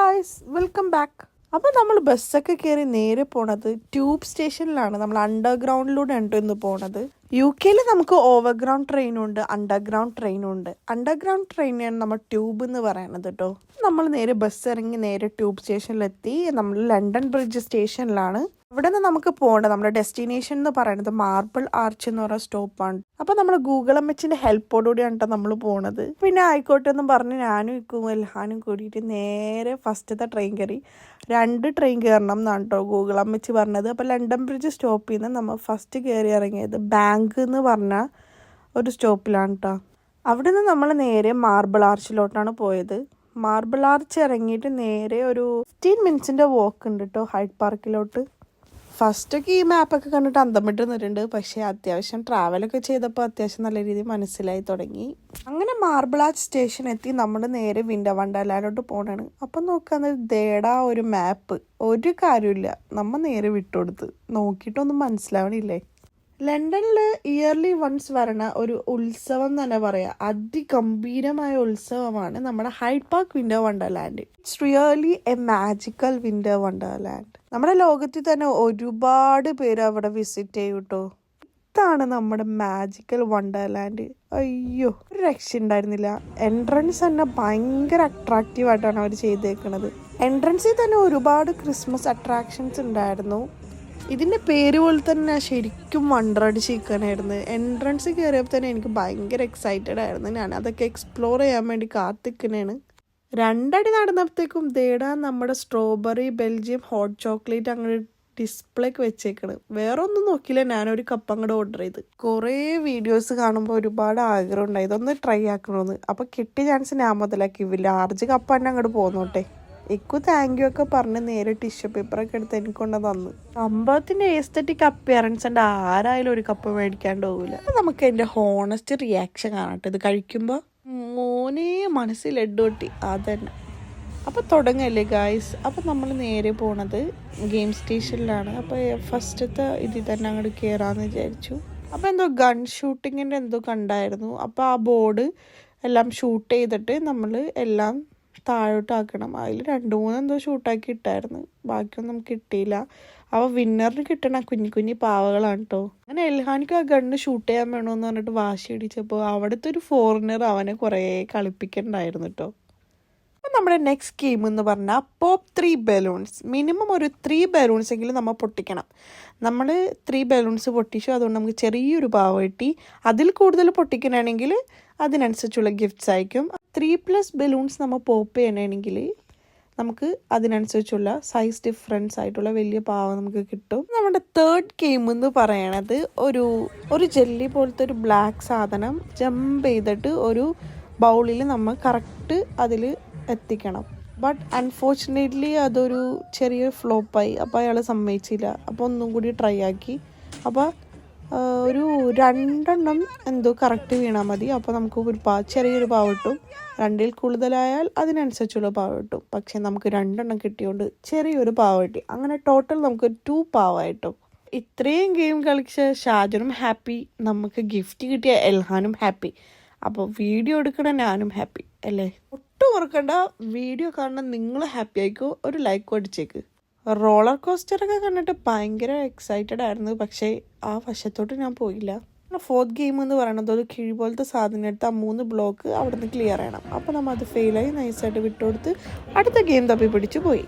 Guys, welcome back. അപ്പോൾ നമ്മൾ ബസ്സൊക്കെ കയറി നേരെ പോണത് ട്യൂബ് സ്റ്റേഷനിലാണ്. നമ്മൾ അണ്ടർഗ്രൗണ്ടിലൂടെ ഉണ്ട് ഇന്ന് പോണത്. UK നമുക്ക് ഓവർഗ്രൗണ്ട് ട്രെയിനും ഉണ്ട്, അണ്ടർഗ്രൗണ്ട് ട്രെയിനും ഉണ്ട്. അണ്ടർഗ്രൗണ്ട് ട്രെയിനാണ് നമ്മൾ ട്യൂബ് എന്ന് പറയുന്നത് കേട്ടോ. നമ്മൾ നേരെ ബസ് ഇറങ്ങി നേരെ ട്യൂബ് സ്റ്റേഷനിലെത്തി. നമ്മൾ ലണ്ടൻ ബ്രിഡ്ജ് സ്റ്റേഷനിലാണ്. ഇവിടെ നിന്ന് നമുക്ക് പോകേണ്ടത് നമ്മുടെ ഡെസ്റ്റിനേഷൻ എന്ന് പറയുന്നത് മാർബിൾ ആർച്ച് എന്ന് പറയുന്ന സ്റ്റോപ്പാണ്. അപ്പോൾ നമ്മൾ ഗൂഗിൾ എംഎച്ചിന്റെ ഹെൽപ്പോടുകൂടിയാണ് നമ്മൾ പോണത്. പിന്നെ ആയിക്കോട്ടെ എന്നും പറഞ്ഞ് ഞാനും ഇക്കും എല്ലാനും കൂടിയിട്ട് നേരെ ഫസ്റ്റത്തെ ട്രെയിൻ കയറി. 2 ട്രെയിൻ കയറണം എന്നാണ് കേട്ടോ ഗൂഗിൾ എംഎച്ച് പറഞ്ഞത്. അപ്പോൾ ലണ്ടൻ ബ്രിഡ്ജ് സ്റ്റോപ്പിൽ നിന്ന് നമ്മൾ ഫസ്റ്റ് കയറി ഇറങ്ങിയത് ബാങ്ക് എന്ന് പറഞ്ഞ ഒരു സ്റ്റോപ്പിലാണ് കേട്ടോ. അവിടെ നിന്ന് നമ്മൾ നേരെ മാർബിൾ ആർച്ചിലോട്ടാണ് പോയത്. മാർബിൾ ആർച്ച് ഇറങ്ങിയിട്ട് നേരെ ഒരു 15 മിനിറ്റ്സിൻ്റെ വാക്ക് ഉണ്ട് കേട്ടോ ഹൈഡ് പാർക്കിലോട്ട്. ഫസ്റ്റൊക്കെ ഈ മാപ്പൊക്കെ കണ്ടിട്ട് അന്തം വിട്ട് നിന്നിട്ടുണ്ട്. പക്ഷേ അത്യാവശ്യം ട്രാവലൊക്കെ ചെയ്തപ്പോൾ അത്യാവശ്യം നല്ല രീതിയിൽ മനസ്സിലായി തുടങ്ങി. അങ്ങനെ മാർബിൾ ആർച്ച് സ്റ്റേഷൻ എത്തി നമ്മൾ നേരെ വിൻഡർ വണ്ടർലാൻഡിലോട്ട് പോകണാണ്. അപ്പം നോക്കാന്നത് ദേടാ ഒരു മാപ്പ്, ഒരു കാര്യമില്ല, നമ്മൾ നേരെ വിട്ടുകൊടുത്ത് നോക്കിയിട്ടൊന്നും മനസ്സിലാവണില്ലേ. ലണ്ടനിൽ ഇയർലി വൺസ് വരണ ഒരു ഉത്സവം തന്നെ പറയാം. അതിഗംഭീരമായ ഉത്സവമാണ് നമ്മുടെ Hyde Park winter Wonderland. It's really A magical winter Wonderland. നമ്മുടെ ലോകത്തിൽ തന്നെ ഒരുപാട് പേര് അവിടെ വിസിറ്റ് ചെയ്യും കേട്ടോ. ഇതാണ് നമ്മുടെ മാജിക്കൽ വണ്ടർലാൻഡ്. അയ്യോ, ഒരു രക്ഷ ഉണ്ടായിരുന്നില്ല. എൻട്രൻസ് തന്നെ ഭയങ്കര അട്രാക്റ്റീവ് ആയിട്ടാണ് അവർ ചെയ്തേക്കുന്നത്. എൻട്രൻസിൽ തന്നെ ഒരുപാട് ക്രിസ്മസ് അട്രാക്ഷൻസ് ഉണ്ടായിരുന്നു. ഇതിൻ്റെ പേര് പോലെ തന്നെ ശരിക്കും വണ്ടറടിച്ചിരിക്കാനായിരുന്നു. എൻട്രൻസ് കയറിയപ്പോൾ തന്നെ എനിക്ക് ഭയങ്കര എക്സൈറ്റഡ് ആയിരുന്നു. ഞാൻ അതൊക്കെ എക്സ്പ്ലോർ ചെയ്യാൻ വേണ്ടി കാത്തിക്കണേണ്. 2 അടി നടന്നപ്പോഴത്തേക്കും ദേടാ നമ്മുടെ സ്ട്രോബെറി ബെൽജിയം ഹോട്ട് ചോക്ലേറ്റ് അങ്ങോട്ട് ഡിസ്പ്ലേക്ക് വെച്ചേക്കണ്. വേറെ ഒന്നും നോക്കിയില്ല, ഞാനൊരു കപ്പ് അങ്ങോട്ട് ഓർഡർ ചെയ്ത്. കുറേ വീഡിയോസ് കാണുമ്പോൾ ഒരുപാട് ആഗ്രഹം ഉണ്ടായി ഇതൊന്ന് ട്രൈ ആക്കണമെന്ന്. അപ്പോൾ കിട്ടിയ ചാൻസ് ഞാൻ മുതലാക്കി. ലാർജ് കപ്പ് തന്നെ അങ്ങോട്ട് പോന്നോട്ടെ. എനിക്കും താങ്ക് യു ഒക്കെ പറഞ്ഞ് നേരെ ടിഷ്യൂ പേപ്പറൊക്കെ എടുത്ത് എനിക്കൊണ്ട് തന്നു. സംഭവത്തിൻ്റെ എസ്തറ്റിക് അപ്പിയറൻസ് ഉണ്ട്, ആരായാലും ഒരു കപ്പ് മേടിക്കാണ്ട് പോകില്ല. അപ്പം നമുക്ക് എൻ്റെ ഹോണസ്റ്റ് റിയാക്ഷൻ കാണട്ടെ. ഇത് കഴിക്കുമ്പോൾ മോനെ മനസ്സിൽ ലഡ്ഡു പൊട്ടി അതന്നെ. അപ്പോൾ തുടങ്ങല്ലേ ഗായ്സ്. അപ്പോൾ നമ്മൾ നേരെ പോണത് ഗെയിം സ്റ്റേഷനിലാണ്. അപ്പോൾ ഫസ്റ്റത്തെ ഇതിൽ തന്നെ അങ്ങോട്ട് കയറാമെന്ന് വിചാരിച്ചു. അപ്പോൾ എന്തോ ഗൺ ഷൂട്ടിങ്ങിൻ്റെ എന്തോ കണ്ടായിരുന്നു. അപ്പോൾ ആ ബോർഡ് എല്ലാം ഷൂട്ട് ചെയ്തിട്ട് നമ്മൾ എല്ലാം താഴോട്ടാക്കണം. അതിൽ 2-3 എന്തോ ഷൂട്ടാക്കി ഇട്ടായിരുന്നു. ബാക്കിയൊന്നും നമുക്ക് കിട്ടിയില്ല. അപ്പോൾ വിന്നറിന് കിട്ടണ കുഞ്ഞി പാവകളാണ് കേട്ടോ. അങ്ങനെ എൽഹാനിക്ക് ആ ഗണ്ണ് ഷൂട്ട് ചെയ്യാൻ വേണമെന്ന് പറഞ്ഞിട്ട് വാശി ഇടിച്ചപ്പോൾ അവിടുത്തെ ഒരു ഫോറിനർ അവനെ കുറേ കളിപ്പിക്കണ്ടായിരുന്നു കേട്ടോ. അപ്പം നമ്മുടെ നെക്സ്റ്റ് ഗെയിം എന്ന് പറഞ്ഞാൽ പോപ്പ് 3 ബലൂൺസ്. മിനിമം ഒരു 3 ബലൂൺസ് എങ്കിലും നമ്മൾ പൊട്ടിക്കണം. നമ്മൾ 3 ബലൂൺസ് പൊട്ടിച്ചു, അതുകൊണ്ട് നമുക്ക് ചെറിയൊരു പാവ കിട്ടി. അതിൽ കൂടുതൽ പൊട്ടിക്കണമെങ്കിൽ അതിനനുസരിച്ചുള്ള ഗിഫ്റ്റ്സ് ആയിരിക്കും. 3+ ബലൂൺസ് നമ്മൾ പോപ്പ് ചെയ്യണമെങ്കിൽ നമുക്ക് അതിനനുസരിച്ചുള്ള സൈസ് ഡിഫറൻസ് ആയിട്ടുള്ള വലിയ പാവ നമുക്ക് കിട്ടും. നമ്മുടെ 3rd ഗെയിം എന്ന് പറയണത് ഒരു ജെല്ലി പോലത്തെ ഒരു ബ്ലാക്ക് സാധനം ജമ്പ് ചെയ്തിട്ട് ഒരു ബൗളിൽ നമ്മൾ കറക്റ്റ് അതിൽ എത്തിക്കണം. ബട്ട് അൺഫോർച്ചുനേറ്റ്ലി അതൊരു ചെറിയ ഫ്ലോപ്പായി. അപ്പോൾ അയാൾ സമ്മതിച്ചില്ല. അപ്പോൾ ഒന്നും കൂടി ട്രൈ ആക്കി. അപ്പോൾ ഒരു 2 എണ്ണം എന്തോ കറക്റ്റ് വീണാൽ മതി. അപ്പോൾ നമുക്ക് ഒരു ചെറിയൊരു പാവ കിട്ടും. 2ൽ കൂടുതലായാൽ അതിനനുസരിച്ചുള്ള പാവ കിട്ടും. പക്ഷേ നമുക്ക് 2 എണ്ണം കിട്ടിയോണ്ട് ചെറിയൊരു പാവ കിട്ടി. അങ്ങനെ ടോട്ടൽ നമുക്ക് 2 പാവമായിട്ടും. ഇത്രയും ഗെയിം കളിച്ച ഷാജനും ഹാപ്പി, നമുക്ക് ഗിഫ്റ്റ് കിട്ടിയ എൽഹാനും ഹാപ്പി. അപ്പോൾ വീഡിയോ എടുക്കണ ഞാനും ഹാപ്പി അല്ലേ. ഒട്ടും ഓർക്കണ്ട, വീഡിയോ കാണാൻ നിങ്ങൾ ഹാപ്പി ആയിക്കോ. ഒരു ലൈക്ക് അടിച്ചേക്ക്. റോളർ കോസ്റ്ററൊക്കെ കണ്ടിട്ട് ഭയങ്കര എക്സൈറ്റഡ് ആയിരുന്നു. പക്ഷേ ആ വശത്തോട്ട് ഞാൻ പോയില്ല. 4th ഗെയിം എന്ന് പറയുന്നത് ഒരു കിഴി പോലത്തെ സാധനം എടുത്ത് ആ 3 ബ്ലോക്ക് അവിടെ നിന്ന് ക്ലിയർ ചെയ്യണം. അപ്പോൾ നമ്മൾ അത് ഫെയിലായി നൈസായിട്ട് വിട്ടുകൊടുത്ത് അടുത്ത ഗെയിം തപ്പി പിടിച്ച് പോയി.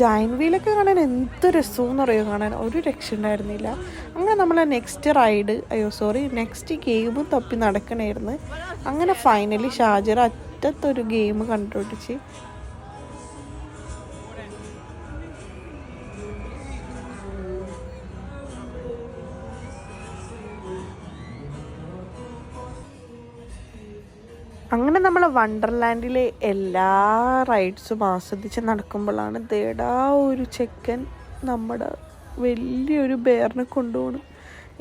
ജൈൻറ്റ് വീലൊക്കെ കാണാൻ എന്ത് രസമെന്ന് പറയുക, കാണാൻ ഒരു രക്ഷ ഉണ്ടായിരുന്നില്ല. അങ്ങനെ നമ്മൾ നെക്സ്റ്റ് ഗെയിം തപ്പി നടക്കണമായിരുന്നു. അങ്ങനെ ഫൈനലി ഷാജർ അറ്റത്തൊരു ഗെയിം കണ്ടുപിടിച്ച്. അങ്ങനെ നമ്മൾ വണ്ടർലാൻഡിലെ എല്ലാ റൈഡ്സും ആസ്വദിച്ച് നടക്കുമ്പോഴാണ് ദേടാ ഒരു ചെക്കൻ നമ്മുടെ വലിയൊരു ബെയറിനെ കൊണ്ടുപോകണം.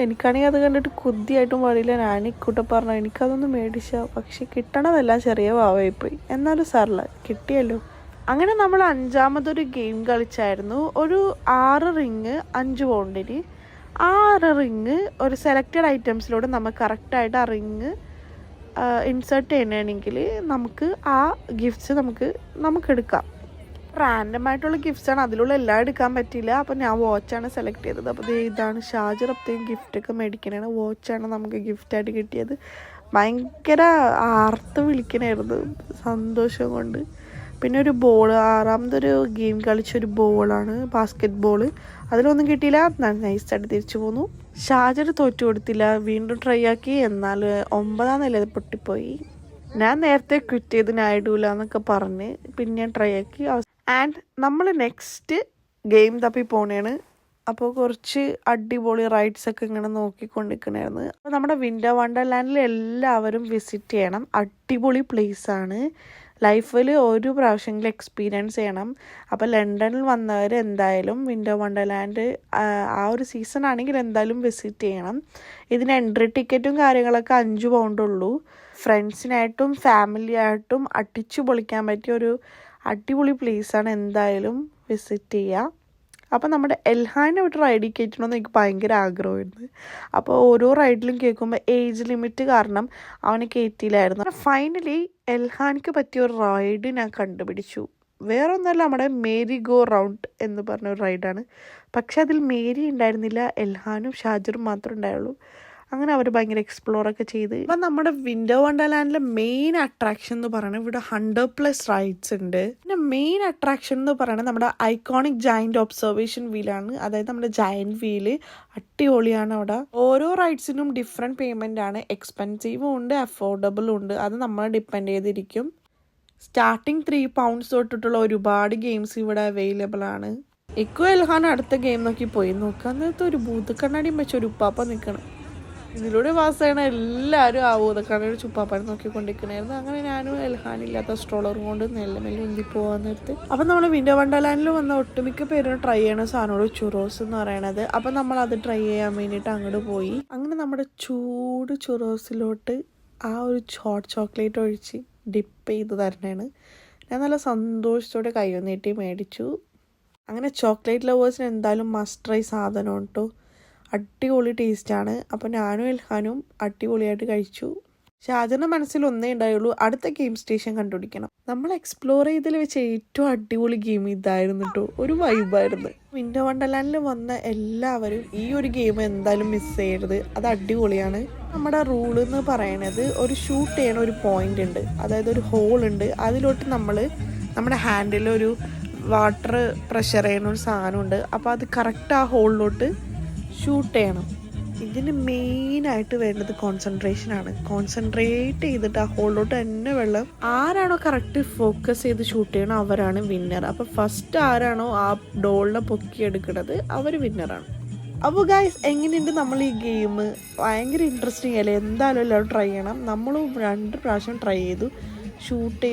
എനിക്കാണെങ്കിൽ അത് കണ്ടിട്ട് കൊതിയായിട്ടും പാടില്ല. ഞാൻ ഇക്കൂട്ടെ പറഞ്ഞു എനിക്കതൊന്ന് മേടിച്ചാൽ, പക്ഷെ കിട്ടണതെല്ലാം ചെറിയ പാവമായിപ്പോയി. എന്നാലും സാറില്ല, കിട്ടിയല്ലോ. അങ്ങനെ നമ്മൾ 5ാമതൊരു ഗെയിം കളിച്ചായിരുന്നു. ഒരു 6 റിങ് 5 പൗണ്ടിന്. ആ ഒരു റിങ് ഒരു സെലക്റ്റഡ് ഐറ്റംസിലൂടെ നമുക്ക് കറക്റ്റായിട്ട് ആ റിങ് ഇൻസേർട്ട് ചെയ്യണമെങ്കിൽ നമുക്ക് ആ ഗിഫ്റ്റ്സ് നമുക്ക് എടുക്കാം. റാൻഡമായിട്ടുള്ള ഗിഫ്റ്റ്സാണ്, അതിലുള്ള എല്ലാം എടുക്കാൻ പറ്റില്ല. അപ്പോൾ ഞാൻ വാച്ചാണ് സെലക്ട് ചെയ്തത്. അപ്പോൾ ഇതാണ് ഷാജർ അപ്പത്തേക്കും ഗിഫ്റ്റൊക്കെ മേടിക്കണതാണ്. വാച്ചാണ് നമുക്ക് ഗിഫ്റ്റായിട്ട് കിട്ടിയത്. ഭയങ്കര ആർത്ത് വിളിക്കണമായിരുന്നു സന്തോഷം കൊണ്ട്. പിന്നെ ഒരു ബോൾ, ആറാമതൊരു ഗെയിം കളിച്ചൊരു ബോളാണ്, ബാസ്കറ്റ് ബോൾ. അതിലൊന്നും കിട്ടിയില്ല, നൈസായിട്ട് തിരിച്ചു പോന്നു. ഷാജർ തോറ്റു കൊടുത്തില്ല, വീണ്ടും ട്രൈ ആക്കി. എന്നാൽ 9ാം നില പൊട്ടിപ്പോയി. ഞാൻ നേരത്തെ ക്വിറ്റ് ചെയ്ത് ഞാൻ ഇടൂല എന്നൊക്കെ പറഞ്ഞ് പിന്നെ ഞാൻ ട്രൈ ആക്കി. ആൻഡ് നമ്മൾ നെക്സ്റ്റ് ഗെയിം തപ്പി പോണേണ്. അപ്പോൾ കുറച്ച് അടിപൊളി റൈഡ്സൊക്കെ ഇങ്ങനെ നോക്കിക്കൊണ്ടിരിക്കണായിരുന്നു. അപ്പോൾ നമ്മുടെ വിൻ്റർ വണ്ടർലാൻഡിൽ എല്ലാവരും വിസിറ്റ് ചെയ്യണം. അടിപൊളി പ്ലേസാണ്. ലൈഫിൽ ഒരു പ്രാവശ്യമെങ്കിലും എക്സ്പീരിയൻസ് ചെയ്യണം. അപ്പോൾ ലണ്ടനിൽ വന്നവർ എന്തായാലും വിൻ്റർ വണ്ടർലാൻഡ് ആ ഒരു സീസൺ ആണെങ്കിൽ എന്തായാലും വിസിറ്റ് ചെയ്യണം. ഇതിന് എൻട്രി ടിക്കറ്റും കാര്യങ്ങളൊക്കെ 5 പൗണ്ടുള്ളൂ. ഫ്രണ്ട്സിനായിട്ടും ഫാമിലി ആയിട്ടും അടിച്ചു പൊളിക്കാൻ പറ്റിയ ഒരു അടിപൊളി പ്ലേസാണ്. എന്തായാലും വിസിറ്റ് ചെയ്യുക. അപ്പോൾ നമ്മുടെ എൽഹാനെ വിട്ട് റൈഡിൽ കയറ്റണമെന്ന് എനിക്ക് ഭയങ്കര ആഗ്രഹമായിരുന്നു. അപ്പോൾ ഓരോ റൈഡിലും കേൾക്കുമ്പോൾ ഏജ് ലിമിറ്റ് കാരണം അവനെ കയറ്റിയില്ലായിരുന്നു. ഫൈനലി എൽഹാനിക്ക് പറ്റിയ ഒരു റൈഡ് ഞാൻ കണ്ടുപിടിച്ചു. വേറെ ഒന്നുമല്ല, നമ്മുടെ മേരി ഗോ റൗണ്ട് എന്ന് പറഞ്ഞൊരു റൈഡാണ്. പക്ഷെ അതിൽ മേരി ഉണ്ടായിരുന്നില്ല, എൽഹാനും ഷാജറും മാത്രമേ ഉണ്ടായുള്ളൂ. അങ്ങനെ അവർ ഭയങ്കര എക്സ്പ്ലോറൊക്കെ ചെയ്ത്. അപ്പം നമ്മുടെ വിൻ്റർ വണ്ടർലാൻഡിലെ മെയിൻ അട്രാക്ഷൻ എന്ന് പറയുന്നത് ഇവിടെ 100+ റൈഡ്സ് ഉണ്ട്. പിന്നെ മെയിൻ അട്രാക്ഷൻ എന്ന് പറയുന്നത് നമ്മുടെ ഐക്കോണിക് ജയന്റ് ഒബ്സർവേഷൻ വീലാണ്. അതായത് നമ്മുടെ ജയന്റ് വീല് അടിപൊളിയാണ്. അവിടെ ഓരോ റൈഡ്സിനും ഡിഫറെൻറ്റ് പേയ്മെൻ്റ് ആണ്. എക്സ്പെൻസീവും ഉണ്ട്, അഫോർഡബിളും ഉണ്ട്. അത് നമ്മളെ ഡിപ്പെൻഡ് ചെയ്തിരിക്കും. സ്റ്റാർട്ടിങ് 3 പൗണ്ട്സ് തൊട്ടിട്ടുള്ള ഒരുപാട് ഗെയിംസ് ഇവിടെ അവൈലബിൾ ആണ്. ഇക്കോ എൽഹാൻ അടുത്ത ഗെയിം നോക്കി പോയി നോക്കാൻ നേരത്തെ ഒരു ഭൂതക്കണ്ണാടിയും വെച്ച ഒരു ഉപ്പാപ്പ നിൽക്കണം. ഇതിലൂടെ പാസ് ചെയ്യണ എല്ലാവരും ആ ഭൂതക്കണ്ണാടി ചുപ്പാപ്പാടി നോക്കിക്കൊണ്ടിരിക്കണായിരുന്നു. അങ്ങനെ ഞാനും എൽഹാനില്ലാത്ത സ്ട്രോളറും കൊണ്ട് മെല്ലെ ഉന്തി പോകാൻ നേരത്ത്. അപ്പം നമ്മൾ വിൻ്റർ വണ്ടർലാൻഡിൽ വന്ന ഒട്ടുമിക്ക പേരും ട്രൈ ചെയ്യണ സാധനമാണ് ചുറോസ് എന്ന് പറയണത്. അപ്പം നമ്മളത് ട്രൈ ചെയ്യാൻ വേണ്ടിയിട്ട് അങ്ങോട്ട് പോയി. അങ്ങനെ നമ്മുടെ ചൂട് ചുറോസിലോട്ട് ആ ഒരു ഹോട്ട് ചോക്ലേറ്റ് ഒഴിച്ച് ഡിപ്പ് ചെയ്ത് തരണേണ്. ഞാൻ നല്ല സന്തോഷത്തോടെ കൈ നീട്ടി മേടിച്ചു. അങ്ങനെ ചോക്ലേറ്റ് ലവേഴ്സിന് എന്തായാലും മസ്റ്റ് ട്രൈ സാധനം കേട്ടോ. അടിപൊളി ടേസ്റ്റാണ്. അപ്പോൾ ഞാനും എൽഹാനും അടിപൊളിയായിട്ട് കഴിച്ചു. ഷാജറിൻ്റെ മനസ്സിൽ ഒന്നേ ഉണ്ടായുള്ളൂ, അടുത്ത ഗെയിം സ്റ്റേഷൻ കണ്ടുപിടിക്കണം. നമ്മൾ എക്സ്പ്ലോർ ചെയ്തതിൽ വെച്ച് ഏറ്റവും അടിപൊളി ഗെയിം ഇതായിരുന്നു കേട്ടോ. ഒരു വൈബായിരുന്നു. വിൻ്റർ വണ്ടർലാൻഡിൽ വന്ന എല്ലാവരും ഈ ഒരു ഗെയിം എന്തായാലും മിസ് ചെയ്യരുത്. അത് അടിപൊളിയാണ്. നമ്മുടെ റൂൾ എന്ന് പറയുന്നത് ഒരു ഷൂട്ട് ചെയ്യണ ഒരു പോയിന്റ് ഉണ്ട്, അതായത് ഒരു ഹോൾ ഉണ്ട്. അതിലോട്ട് നമ്മുടെ ഹാൻഡിൽ ഒരു വാട്ടർ പ്രഷർ ചെയ്യുന്ന ഒരു സാധനമുണ്ട്. അപ്പോൾ അത് കറക്റ്റ് ആ ഹോളിലോട്ട് ഷൂട്ട് ചെയ്യണം. ഇതിന് മെയിനായിട്ട് വേണ്ടത് കോൺസെൻട്രേഷനാണ്. കോൺസെൻട്രേറ്റ് ചെയ്തിട്ട് ആ ഹോളിലോട്ട് തന്നെ വെള്ളം ആരാണോ കറക്റ്റ് ഫോക്കസ് ചെയ്ത് ഷൂട്ട് ചെയ്യണോ അവരാണ് വിന്നർ. അപ്പോൾ ഫസ്റ്റ് ആരാണോ ആ ഡോളിനെ പൊക്കിയെടുക്കുന്നത് അവർ വിന്നറാണ്. അപ്പോൾ ഗൈസ്, എങ്ങനെയുണ്ട് നമ്മൾ ഈ ഗെയിം? ഭയങ്കര ഇൻട്രസ്റ്റിംഗ് അല്ലേ? എന്തായാലും എല്ലാവരും ട്രൈ ചെയ്യണം. നമ്മളും 2 പ്രാവശ്യം ട്രൈ ചെയ്തു. ഷൂട്ട്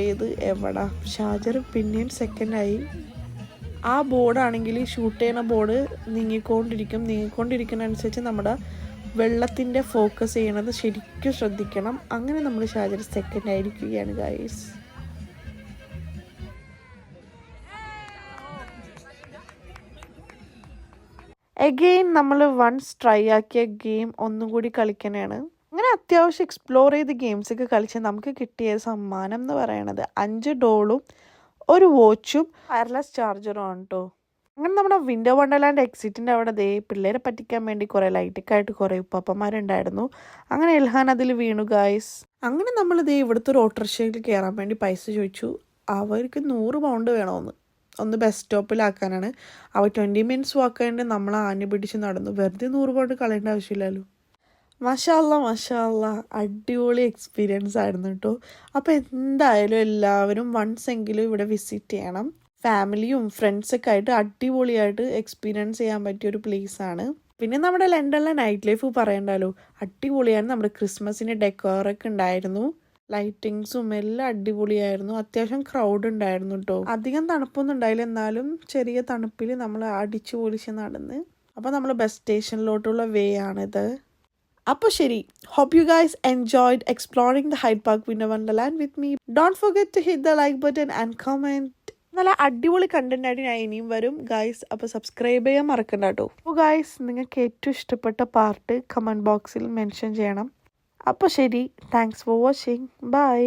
ചെയ്ത് എവിടാ ഷാജർ പിന്നെയും സെക്കൻഡായി. ആ ബോർഡാണെങ്കിൽ ഷൂട്ട് ചെയ്യുന്ന ബോർഡ് നീങ്ങിക്കൊണ്ടിരിക്കുന്ന അനുസരിച്ച് നമ്മുടെ വെള്ളത്തിൻ്റെ ഫോക്കസ് ചെയ്യണത് ശരിക്കും ശ്രദ്ധിക്കണം. അങ്ങനെ നമ്മൾ ഷാജർ സെക്കൻഡ് ആയിരിക്കുകയാണ് ഗൈസ്. എഗെയിൻ നമ്മൾ വൺസ് ട്രൈ ആക്കിയ ഗെയിം ഒന്നും കൂടി കളിക്കണതാണ്. അങ്ങനെ അത്യാവശ്യം എക്സ്പ്ലോർ ചെയ്ത് ഗെയിംസൊക്കെ കളിച്ച് നമുക്ക് കിട്ടിയ സമ്മാനം എന്ന് പറയണത് 5 ഡോളും ഒരു വാച്ചും വയർലെസ് ചാർജറും ആണ് കേട്ടോ. അങ്ങനെ നമ്മുടെ വിൻ്റർ വണ്ടർലാൻഡ് എക്സിറ്റിൻ്റെ അവിടെ പിള്ളേരെ പറ്റിക്കാൻ വേണ്ടി കുറേ ലൈറ്റൊക്കെ ആയിട്ട് കുറേ ഉപ്പാപ്പന്മാരുണ്ടായിരുന്നു. അങ്ങനെ എൽഹാൻ അതിൽ വീണു ഗായ്സ്. അങ്ങനെ നമ്മൾ ഇവിടുത്തെ ഒരു ഓട്ടോറിക്ഷയിൽ കയറാൻ വേണ്ടി പൈസ ചോദിച്ചു. അവർക്ക് 100 പൗണ്ട് വേണമെന്ന്. ഒന്ന് ബസ് സ്റ്റോപ്പിലാക്കാനാണ്. അവ 20 മിനിറ്റ്സ് വാക്ക് ചെയ്യേണ്ടി നമ്മൾ ആഞ്ഞു പിടിച്ച് നടന്നു. വെറുതെ 100 പൗണ്ട് കളയേണ്ട ആവശ്യമില്ലല്ലോ. മാഷാ അല്ലാ അടിപൊളി എക്സ്പീരിയൻസ് ആയിരുന്നു കേട്ടോ. അപ്പോൾ എന്തായാലും എല്ലാവരും വൺസ് എങ്കിലും ഇവിടെ വിസിറ്റ് ചെയ്യണം. ഫാമിലിയും ഫ്രണ്ട്സൊക്കെ ആയിട്ട് അടിപൊളിയായിട്ട് എക്സ്പീരിയൻസ് ചെയ്യാൻ പറ്റിയ ഒരു പ്ലേസാണ്. പിന്നെ നമ്മുടെ ലണ്ടനിലെ നൈറ്റ് ലൈഫ് പറയണ്ടല്ലോ, അടിപൊളിയാണ്. നമ്മുടെ ക്രിസ്മസിൻ്റെ ഡെക്കോറൊക്കെ ഉണ്ടായിരുന്നു, ലൈറ്റിങ്സും എല്ലാം അടിപൊളിയായിരുന്നു. അത്യാവശ്യം ക്രൗഡ് ഉണ്ടായിരുന്നു കേട്ടോ. അധികം തണുപ്പൊന്നും ഉണ്ടായില്ല, എന്നാലും ചെറിയ തണുപ്പിൽ നമ്മൾ അടിച്ചു പൊളിച്ച് നടന്ന്. അപ്പോൾ നമ്മൾ ബസ് സ്റ്റേഷനിലോട്ടുള്ള വേ ആണിത്. അപ്പോൾ ശരി, hope you guys enjoyed exploring the Hyde Park Winter Wonderland with me. Don't forget to hit the like button and comment. നല്ല അടിപൊളി കണ്ടന്റ് ആയിട്ട് ഞാൻ ഇനിയും വരും ഗൈസ്. അപ്പോൾ സബ്സ്ക്രൈബ് ചെയ്യാൻ മറക്കണ്ട കേട്ടോ. അപ്പോൾ ഗൈസ്, നിങ്ങൾക്ക് ഏറ്റവും ഇഷ്ടപ്പെട്ട പാർട്ട് കമൻറ്റ് ബോക്സിൽ മെൻഷൻ ചെയ്യണം. അപ്പോൾ ശരി, താങ്ക്സ് ഫോർ വാച്ചിങ്, ബൈ.